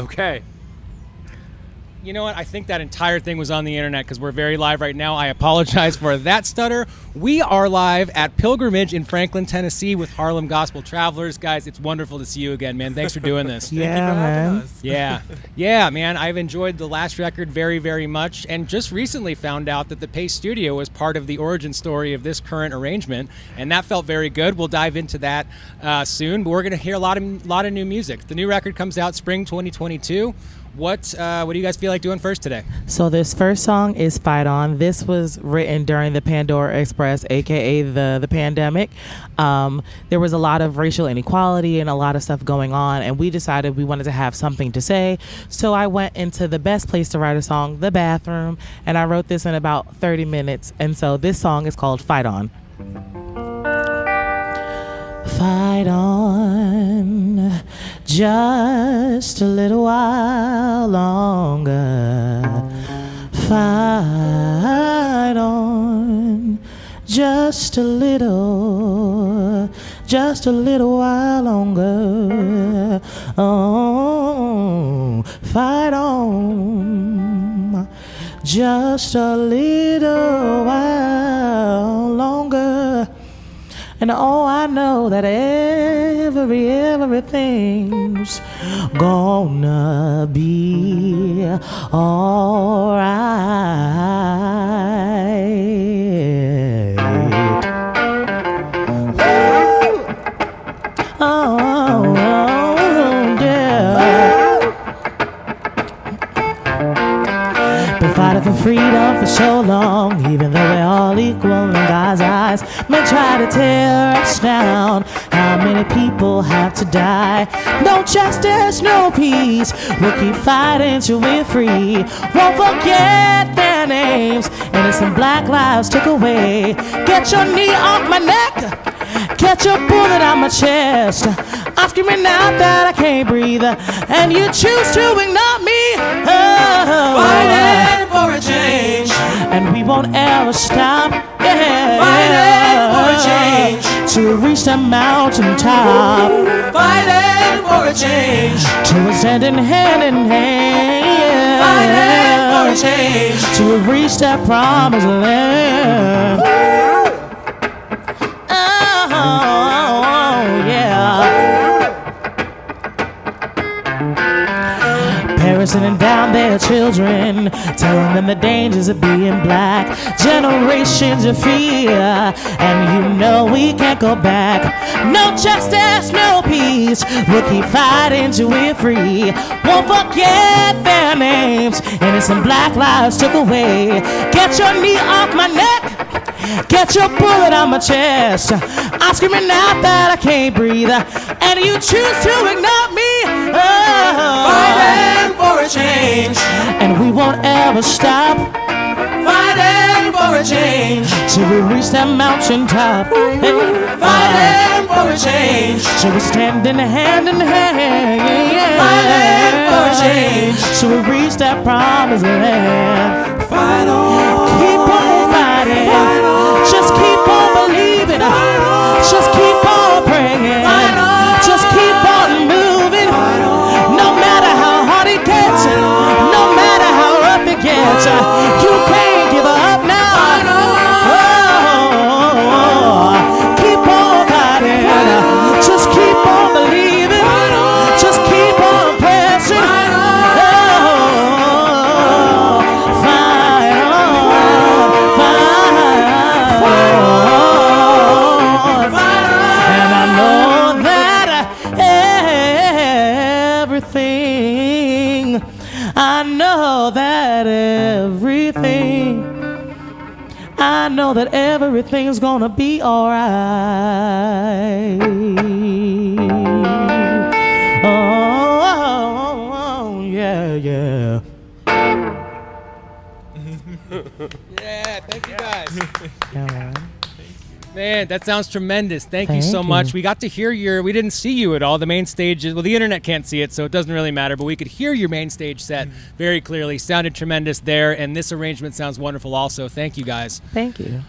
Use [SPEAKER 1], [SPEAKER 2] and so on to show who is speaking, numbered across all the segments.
[SPEAKER 1] Okay. You know what? I think that entire thing was on the internet because we're very live right now. I apologize for that stutter. We are live at Pilgrimage in Franklin, Tennessee with Harlem Gospel Travelers. Guys, it's wonderful to see you again, man. Thanks for doing this.
[SPEAKER 2] Yeah, man.
[SPEAKER 1] Yeah, man. I've enjoyed the last record very, very much and just recently found out that the Pace Studio was part of the origin story of this current arrangement, and that felt very good. We'll dive into that soon, but we're going to hear a lot of new music. The new record comes out spring 2022. What do you guys feel like doing first today?
[SPEAKER 2] So this first song is Fight On. This was written during the Pandora Express, aka the pandemic. There was a lot of racial inequality and a lot of stuff going on, and we decided we wanted to have something to say. So I went into the best place to write a song, the bathroom, and I wrote this in about 30 minutes. And so this song is called Fight On. Fight on just a little while longer. Fight on just a little while longer. Oh, fight on just a little while longer. And oh, I know that everything's gonna be alright. Oh, yeah. Been fighting for freedom for so long, even though we're all equal in God's eyes. Men try to tear us down. How many people have to die? No justice, no peace. We'll keep fighting till we're free. Won't forget their names. Innocent black lives took away. Get your knee off my neck. Catch a bullet on my chest. I'm screaming out that I can't breathe, and you choose to ignore me. Oh,
[SPEAKER 3] fighting for a change,
[SPEAKER 2] and we won't ever stop. Yeah.
[SPEAKER 3] Fighting for a change,
[SPEAKER 2] to reach the mountain top.
[SPEAKER 3] Fighting for a change,
[SPEAKER 2] till we're standing hand in hand.
[SPEAKER 3] Fighting for a change,
[SPEAKER 2] till we reach that promised land. Oh, yeah. Parents sitting down their children, telling them the dangers of being black. Generations of fear, and you know we can't go back. No justice, no peace. We'll keep fighting till we're free. Won't forget their names. Innocent black lives took away. Get your knee off my neck. Get your bullet on my chest. I'm screaming out that I can't breathe, and you choose to ignore me. Oh.
[SPEAKER 3] Fighting for a change,
[SPEAKER 2] and we won't ever stop.
[SPEAKER 3] Fighting for a change,
[SPEAKER 2] till we reach that mountain top.
[SPEAKER 3] Fighting for a change,
[SPEAKER 2] till we're standing hand in hand.
[SPEAKER 3] Fighting for a change,
[SPEAKER 2] till we reach that promised land.
[SPEAKER 3] Fight on.
[SPEAKER 2] Keep on fighting.
[SPEAKER 3] Fight on.
[SPEAKER 2] Just keep on believing.
[SPEAKER 3] Fight on.
[SPEAKER 2] Just keep on praying.
[SPEAKER 3] Fight on.
[SPEAKER 2] Just keep on moving.
[SPEAKER 3] Fight on.
[SPEAKER 2] No matter how hard it gets, no matter how rough it gets, you can't give up now.
[SPEAKER 3] Fight on.
[SPEAKER 2] Oh, keep on fighting. Just keep on believing. Just keep on pressing. I know that everything's gonna be alright. Oh, yeah, yeah.
[SPEAKER 1] Yeah, thank you guys.
[SPEAKER 2] Yeah, man.
[SPEAKER 1] Man, that sounds tremendous. Thank you so
[SPEAKER 2] Thank
[SPEAKER 1] much.
[SPEAKER 2] you.
[SPEAKER 1] We got to hear we didn't see you at all. The main stage, well, the internet can't see it, so it doesn't really matter, but we could hear your main stage set very clearly. Sounded tremendous there, and this arrangement sounds wonderful also. Thank you, guys.
[SPEAKER 2] Thank you.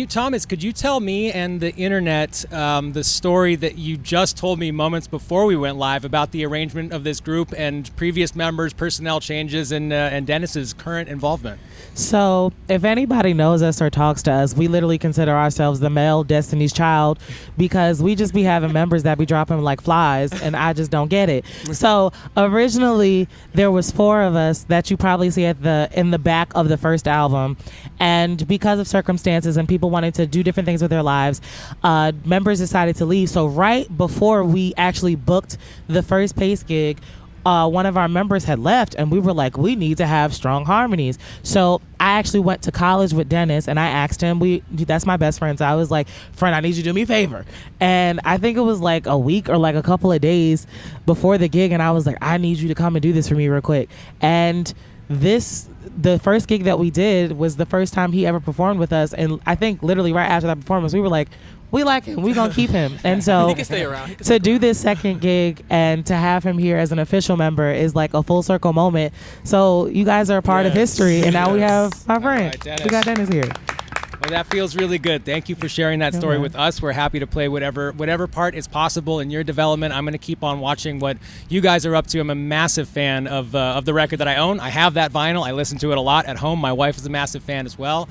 [SPEAKER 1] Thomas, could you tell me and the internet the story that you just told me moments before we went live about the arrangement of this group and previous members, personnel changes, and Dennis's current involvement?
[SPEAKER 2] So, if anybody knows us or talks to us, we literally consider ourselves the male Destiny's Child because we just be having members that be dropping like flies, and I just don't get it. So, originally there was 4 of us that you probably see in the back of the first album, and because of circumstances and people wanting to do different things with their lives, members decided to leave. So, right before we actually booked the first Pace gig, one of our members had left, and we were like, we need to have strong harmonies. So I actually went to college with Dennis, and I asked him, that's my best friend, so I was like, friend, I need you to do me a favor. And I think it was like a week or like a couple of days before the gig, and I was like, I need you to come and do this for me real quick. And the first gig that we did was the first time he ever performed with us, and I think literally right after that performance, we were like, we like him, we gonna keep him. And so
[SPEAKER 4] he can stay around.
[SPEAKER 2] to do this second gig and to have him here as an official member is like a full circle moment. So you guys are a part of history, and now we have my friend.
[SPEAKER 1] All right,
[SPEAKER 2] We got Dennis here.
[SPEAKER 1] Well, that feels really good. Thank you for sharing that story with us. We're happy to play whatever part is possible in your development. I'm going to keep on watching what you guys are up to. I'm a massive fan of the record that I own. I have that vinyl. I listen to it a lot at home. My wife is a massive fan as well.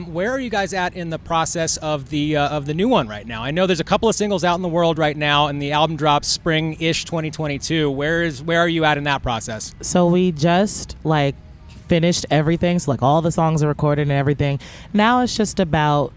[SPEAKER 1] Where are you guys at in the process of the new one right now? I know there's a couple of singles out in the world right now, and the album drops spring-ish 2022. Where are you at in that process?
[SPEAKER 2] So we just finished everything. So all the songs are recorded and everything. Now it's just about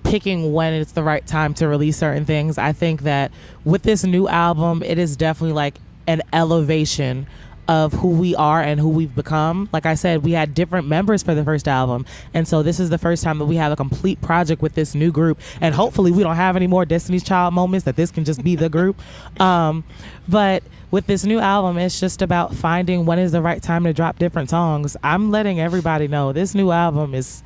[SPEAKER 2] picking when it's the right time to release certain things. I think that with this new album, it is definitely an elevation of who we are and who we've become. Like I said, we had different members for the first album, and so this is the first time that we have a complete project with this new group, and hopefully we don't have any more Destiny's Child moments, that this can just be the group. But with this new album, it's just about finding when is the right time to drop different songs. I'm letting everybody know this new album is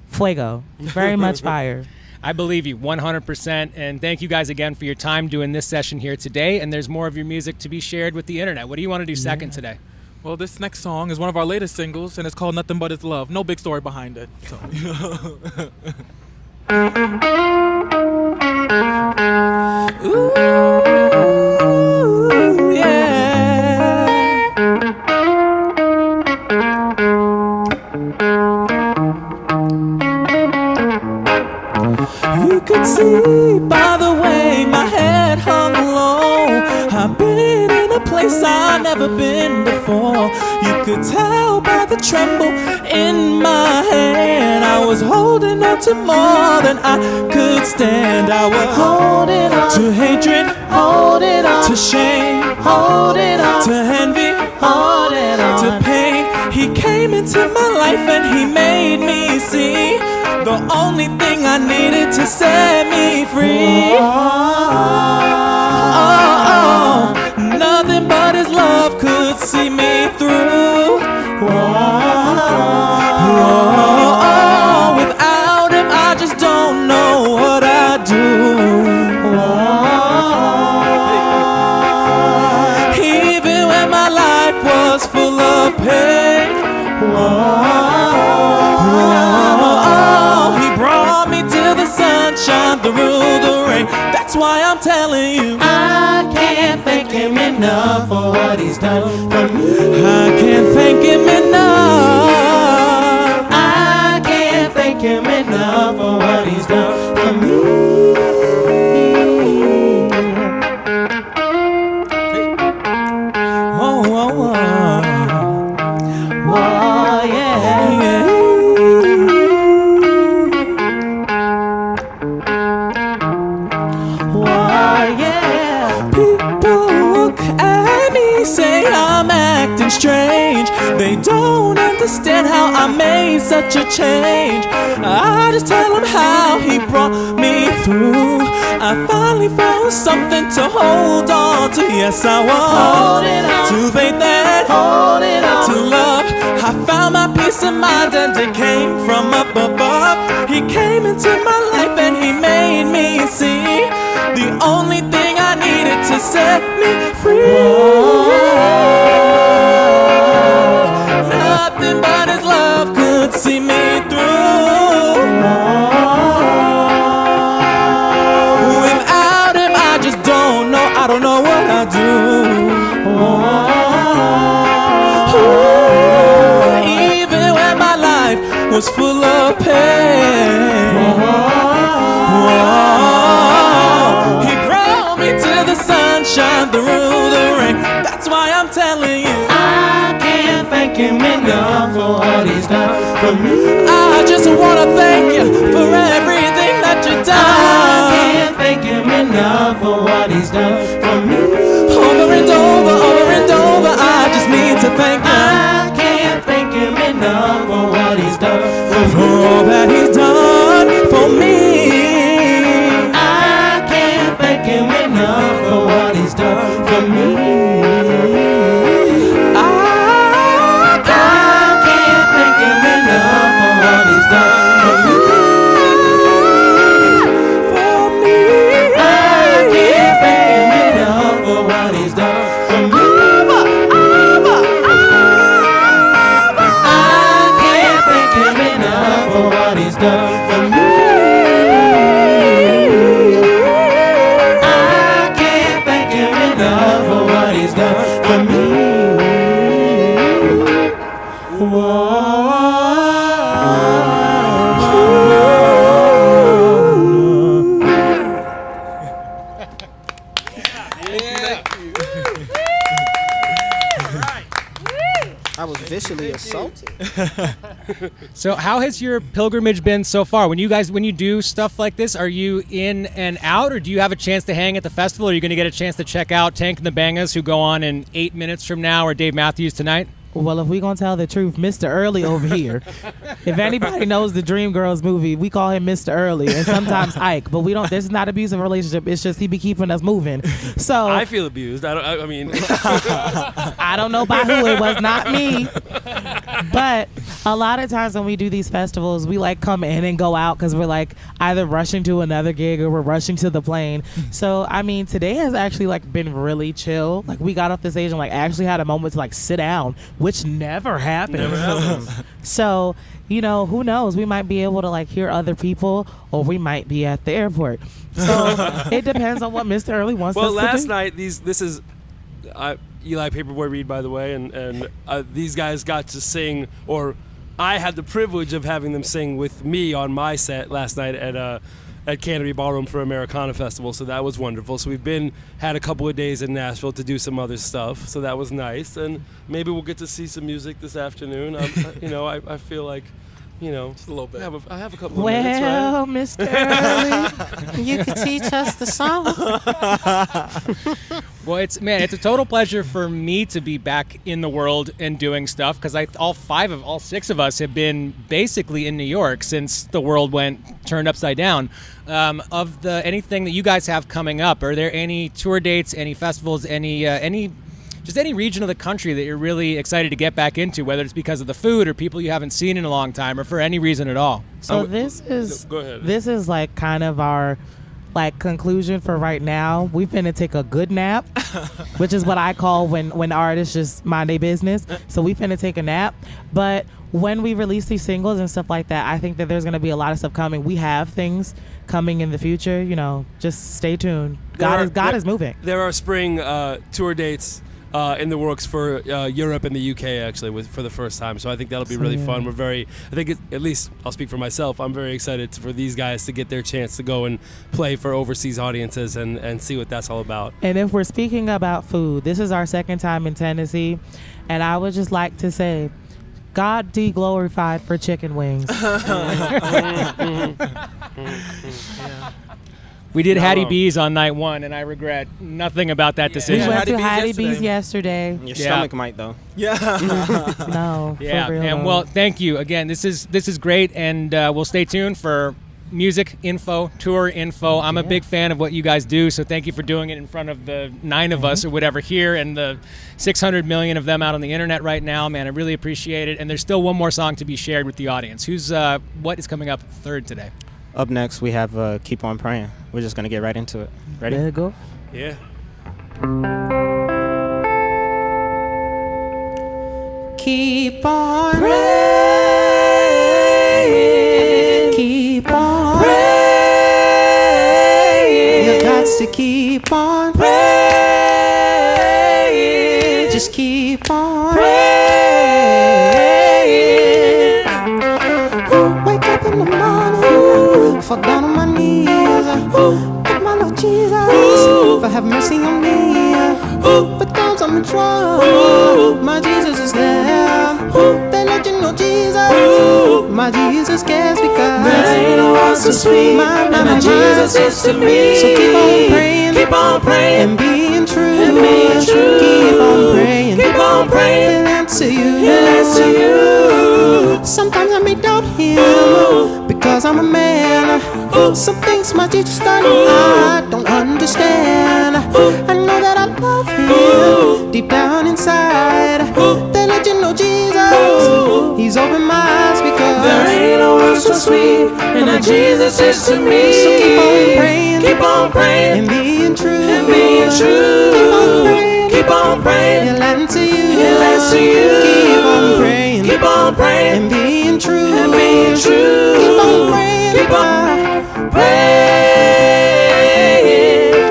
[SPEAKER 2] fuego, very much fire.
[SPEAKER 1] I believe you 100%, and thank you guys again for your time doing this session here today, and there's more of your music to be shared with the internet. What do you want to do second today?
[SPEAKER 4] Well, this next song is one of our latest singles, and it's called Nothing But His Love. No big story behind it. So. Ooh, yeah. You could see by the way my head hung low, I've been in a place I've never been before. You could tell by the tremble in my hand, I was holding on to more than I could stand. I was holding on to hatred, holding on to shame, holding on to envy, holding on to pain. He came into my life and he made me see the only thing I needed to set me free. Nothing but his love could see me through. Without him I just don't know what I'd do. Even when my life was full of pain, he brought me to the sunshine through the rain. That's why I'm telling you,
[SPEAKER 3] I can't thank him enough for what he's done for me.
[SPEAKER 4] I can't thank him enough.
[SPEAKER 3] I can't thank him enough for what he's done for me.
[SPEAKER 4] Oh, oh, oh.
[SPEAKER 3] Oh, yeah.
[SPEAKER 4] Yeah.
[SPEAKER 3] Oh, yeah.
[SPEAKER 4] People look at me, say I'm acting strange. They don't understand how I made such a change. I just tell them how he brought me through. I finally found something to hold on to. Yes, I was
[SPEAKER 3] Holding on
[SPEAKER 4] to faith and
[SPEAKER 3] holding on
[SPEAKER 4] to love. I found my peace peace of mind, and it came from up above. He came into my life and he made me see the only thing I needed to set me free. Nothing but his love could see me through. Without him, I just don't know. I don't know what I do. Even when my life was full of pain, he brought me to the sunshine through the rain. That's why I'm telling you,
[SPEAKER 3] I can't thank him enough for what he's done for me.
[SPEAKER 4] I just wanna thank you for everything that you've done.
[SPEAKER 3] I can't thank him enough for what he's done for me.
[SPEAKER 4] Over and over, I just need to thank him.
[SPEAKER 3] I can't thank him enough for what he's done
[SPEAKER 4] For all that he's done for me.
[SPEAKER 3] I can't thank him enough for what he's done for me. I can't thank him enough for what he's done for me.
[SPEAKER 4] For me.
[SPEAKER 3] I can't thank him enough for what he's done for me. I can't thank him enough for what he's done for me. I can't thank him enough for what he's done for me.
[SPEAKER 5] I was visually assaulted.
[SPEAKER 1] So how has your pilgrimage been so far? When you do stuff like this, are you in and out, or do you have a chance to hang at the festival? Are you going to get a chance to check out Tank and the Bangas, who go on in 8 minutes from now, or Dave Matthews tonight?
[SPEAKER 2] Well, if we gonna tell the truth, Mr. Early over here. If anybody knows the Dreamgirls movie, we call him Mr. Early and sometimes Ike. But we don't. This is not abusive relationship. It's just he be keeping us moving. So
[SPEAKER 6] I feel abused. I mean,
[SPEAKER 2] I don't know by who. It was not me. But a lot of times when we do these festivals, we like come in and go out because we're like either rushing to another gig or we're rushing to the plane. So I mean, today has actually like been really chill. Like we got off the stage and like actually had a moment to like sit down, which never happens.
[SPEAKER 6] Never happens.
[SPEAKER 2] So, you know, who knows? We might be able to like hear other people, or we might be at the airport. So it depends on what Mr. Early wants us
[SPEAKER 6] well,
[SPEAKER 2] to
[SPEAKER 6] last
[SPEAKER 2] do.
[SPEAKER 6] night this is Eli Paperboy Reed, by the way, and these guys got to sing, or I had the privilege of having them sing with me on my set last night at Canterbury Ballroom for Americana Festival, so that was wonderful. So we've had a couple of days in Nashville to do some other stuff, so that was nice, and maybe we'll get to see some music this afternoon. I feel like,
[SPEAKER 5] Just a little bit.
[SPEAKER 6] I have a couple of minutes, right?
[SPEAKER 2] Well, Mr. Early, you could teach us the song.
[SPEAKER 1] Well, it's a total pleasure for me to be back in the world and doing stuff, because all six of us have been basically in New York since the world turned upside down. Anything that you guys have coming up, are there any tour dates, any festivals, any region of the country that you're really excited to get back into, whether it's because of the food or people you haven't seen in a long time, or for any reason at all?
[SPEAKER 2] So
[SPEAKER 6] Go ahead.
[SPEAKER 2] This is like kind of our like conclusion for right now. We're finna take a good nap, which is what I call when artists just mind their business. So we finna take a nap. But when we release these singles and stuff like that, I think that there's gonna be a lot of stuff coming. We have things coming in the future. Just stay tuned. God is moving.
[SPEAKER 6] There are spring tour dates in the works for Europe and the UK, actually, for the first time. So I think that'll be really fun. At least I'll speak for myself, I'm very excited for these guys to get their chance to go and play for overseas audiences and see what that's all about.
[SPEAKER 2] And if we're speaking about food, this is our second time in Tennessee, and I would just like to say, God be glorified for chicken wings.
[SPEAKER 1] We did Hattie B's on night one, and I regret nothing about that
[SPEAKER 2] We
[SPEAKER 1] decision.
[SPEAKER 2] went to
[SPEAKER 5] Hattie
[SPEAKER 2] Hattie
[SPEAKER 5] B's
[SPEAKER 2] B's yesterday.
[SPEAKER 5] Your
[SPEAKER 1] Yeah.
[SPEAKER 5] stomach might, though.
[SPEAKER 2] No,
[SPEAKER 1] Yeah,
[SPEAKER 2] for real
[SPEAKER 1] and
[SPEAKER 2] though.
[SPEAKER 1] well, thank you again. This is great, and we'll stay tuned for music info, tour info. I'm a big fan of what you guys do, so thank you for doing it in front of the 9 of us or whatever here and the 600 million of them out on the internet right now. Man, I really appreciate it. And there's still one more song to be shared with the audience. What is coming up third today?
[SPEAKER 5] Up next, we have Keep On Praying. We're just going to get right into it. Ready?
[SPEAKER 2] There you go.
[SPEAKER 6] Yeah.
[SPEAKER 5] Keep on praying. Keep on praying. You got to keep on praying. Just keep on praying. Wake up in the morning, fall down on my knees. Thank my Lord Jesus for have mercy on me. For times I'm in trouble, my Jesus is there. They let you know Jesus, my Jesus cares because
[SPEAKER 3] there ain't no one so sweet,
[SPEAKER 5] my
[SPEAKER 3] Jesus is to me.
[SPEAKER 5] So keep on praying, and being true, Keep on praying, He'll answer you, Sometimes I may doubt Him because I'm a man. Some things my Jesus done I don't understand. I know that I love Him deep down inside. They let you know Jesus, He's opened my eyes because
[SPEAKER 3] there ain't no one so sweet, and that Jesus is to me.
[SPEAKER 5] So keep on praying, and being true,
[SPEAKER 3] Keep on praying,
[SPEAKER 5] He'll answer you,
[SPEAKER 3] Keep on praying,
[SPEAKER 5] and being true,
[SPEAKER 3] Keep on praying.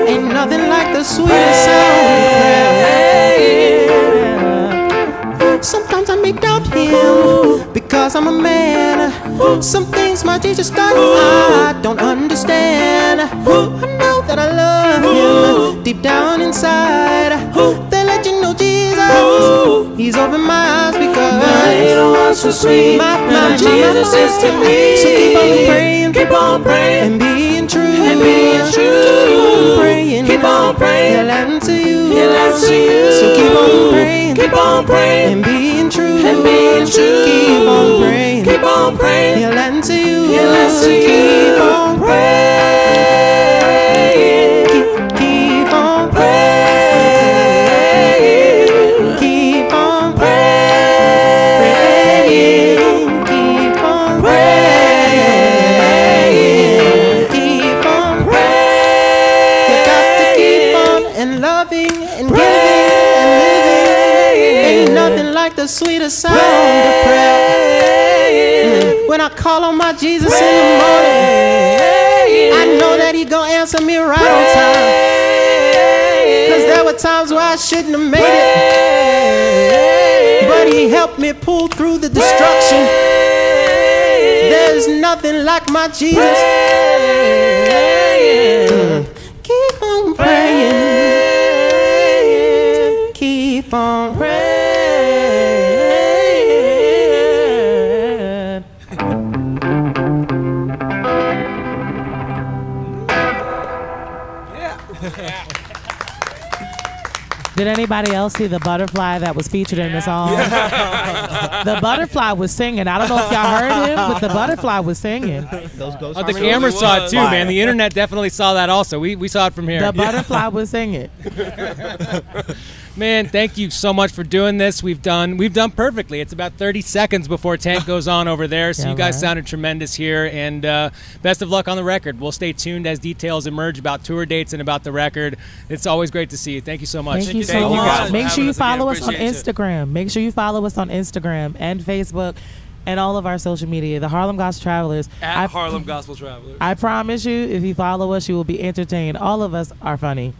[SPEAKER 5] Ain't nothing like the sweetest sound of prayer. Sometimes I may doubt Him because I'm a man. Some things my Jesus done I don't understand. I know that I love Him deep down inside. They let you know Jesus, He's opened my eyes because
[SPEAKER 3] there ain't no one so sweet,
[SPEAKER 5] my
[SPEAKER 3] Jesus is to me.
[SPEAKER 5] So keep on praying, and being true,
[SPEAKER 3] Keep on praying,
[SPEAKER 5] He'll answer you,
[SPEAKER 3] So
[SPEAKER 5] keep on praying,
[SPEAKER 3] and
[SPEAKER 5] being true,
[SPEAKER 3] Keep on praying,
[SPEAKER 5] He'll answer you,
[SPEAKER 3] Keep on praying,
[SPEAKER 5] keep on
[SPEAKER 3] praying,
[SPEAKER 5] keep on
[SPEAKER 3] praying,
[SPEAKER 5] keep on
[SPEAKER 3] praying,
[SPEAKER 5] keep on
[SPEAKER 3] praying.
[SPEAKER 5] You got to keep on and loving and giving and living. Ain't nothing like the sweetest sound of prayer. When I call on my Jesus in the morning, I know that He gon' answer me right on time. Cause there were times where I shouldn't have made it, but He helped me pull through the destruction. There's nothing like my Jesus. Keep on praying, keep on praying.
[SPEAKER 2] Did anybody else see the butterfly that was featured in the song? The butterfly was singing. I don't know if y'all heard him, but the butterfly was singing.
[SPEAKER 1] The camera saw it too, man. The internet definitely saw that also. We saw it from here.
[SPEAKER 2] The butterfly was singing.
[SPEAKER 1] Man, thank you so much for doing this. We've done perfectly. It's about 30 seconds before Tank goes on over there. So
[SPEAKER 2] Yeah,
[SPEAKER 1] you guys
[SPEAKER 2] right.
[SPEAKER 1] sounded tremendous here, and best of luck on the record. We'll stay tuned as details emerge about tour dates and about the record. It's always great to see you. Thank you so much.
[SPEAKER 2] Thank you
[SPEAKER 6] Thank
[SPEAKER 2] so
[SPEAKER 6] you
[SPEAKER 2] much.
[SPEAKER 6] guys for
[SPEAKER 2] Make sure
[SPEAKER 6] having
[SPEAKER 2] you
[SPEAKER 6] us again.
[SPEAKER 2] follow us on
[SPEAKER 6] Appreciate you.
[SPEAKER 2] Instagram. Make sure you follow us on Instagram and Facebook and all of our social media. The Harlem Gospel Travelers.
[SPEAKER 6] At Harlem Gospel Travelers.
[SPEAKER 2] I promise you, if you follow us, you will be entertained. All of us are funny.